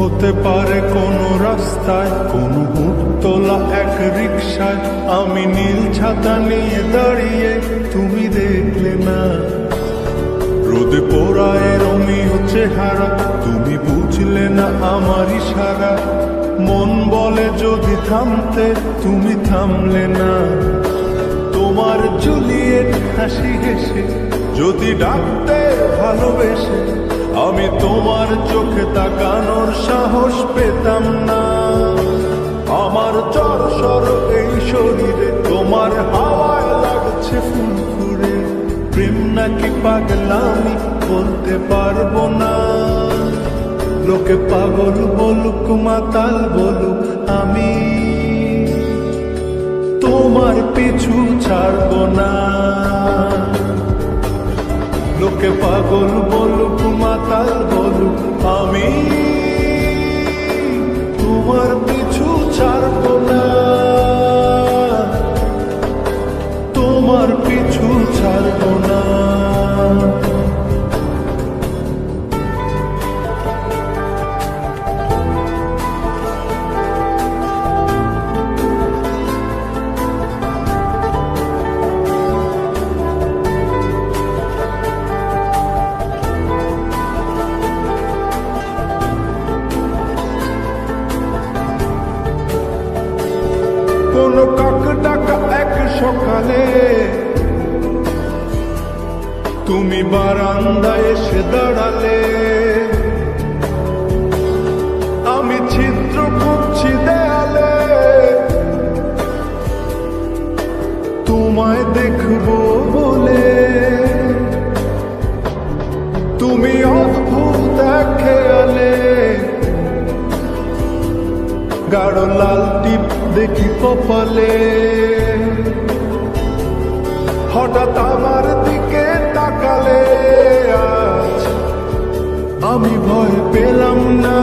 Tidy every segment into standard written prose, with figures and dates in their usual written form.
হতে পারে কোনো রাস্তায়, কোনো হুটতোলা এক রিকশায় আমি নীল ছাতা নিয়ে দাঁড়িয়ে, তুমি দেখলে না রোদে পোড়ায় রোমিও চেহারা, তুমি বুঝলে না আমার ইশারা। মন বলে যদি থামতে, তুমি থামলে না। তোমার জুলিয়েট হাসি হেসে যদি ডাকতে ভালোবেসে, আমি তোমার চোখে তাকানোর সাহস পেতাম না। আমার চরসর এই শরীরে তোমার হাওয়ায় লাগছে ফুরফুরে। প্রেম নাকি পাগলামি বলতে পারবো না। লোকে পাগল বলুক মাতাল বলুক, আমি তোমার পিছু ছাড়বো না। লোকে পাগল বলুক মাতাল বলুক, আমি তোমার পিছু ছাড়বো না। তোমার পিছু ছাড়বো না। কোন কাক ডাকা এক সকালে তুমি বারান্দায় এসে দাঁড়ালে। আমি ছিদ্র খুঁজছি দেয়ালে, তোমায় দেখবো বলে। তুমি অদ্ভুত এক খেয়ালে, গাঢ় লাল টিপ দেখি কপালে। হঠাৎ আমার দিকে তাকালে, আজ আমি ভয় পেলাম না।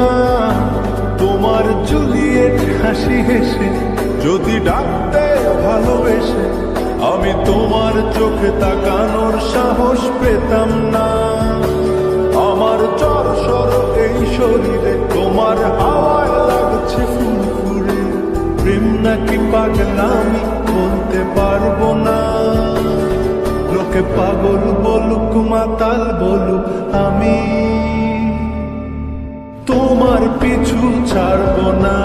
তোমার জুলিয়েট হাসি হেসে যদি ডাকতে ভালোবেসে, আমি তোমার চোখে তাকানোর সাহস পেতাম না। আমার চরসর এই শরীরে তোমার হাওয়ায় লাগছে ফুরফুরে। প্রেম নাকি পাগলামি বলতে পারবো না। লোকে পাগল বলুক মাতাল বলুক, আমি তোমার পিছু ছাড়বো না।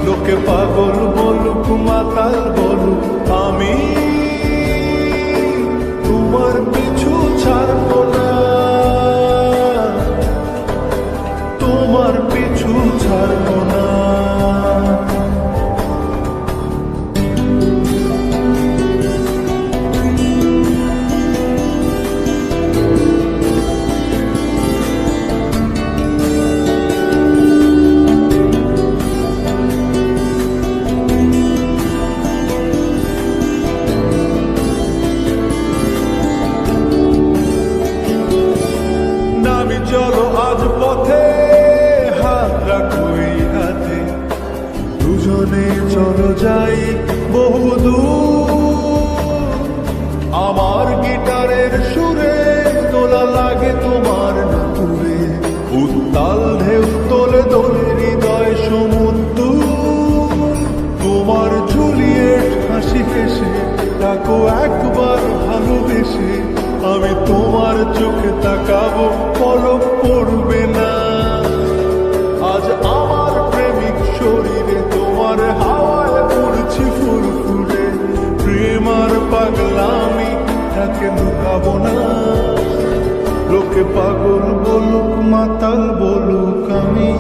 লোকে পাগল বলুক মাতাল বলুক, আমি তোমার পিছু ছাড়বো না। তোমার পিছু ছাড়বো না। চলো আজ পথে, হাত রাখো এই হাতে, দুজনে চলো যাই বহুদূর। আমার গিটারের সুরে তোলা লাগে তোমার নাতুরে, উত্তাল ঢেউ তোলে দোলে হৃদয় সমুদ্র। তোমার জুলিয়েট হাসি হেসে ডাকো একবার ভালোবেসে, আমি তোমার চোখে তাকাবো পলক পড়বে না। আজ আমার প্রেমিক শরীরে তোমার হাওয়ায় উড়ছি ফুরফুরে। প্রেম আর পাগলামি তাকে লুকাবো না। লোকে পাগল বলুক মাতাল বলুক, আমি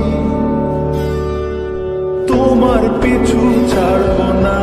তোমার পিছু ছাড়বো না।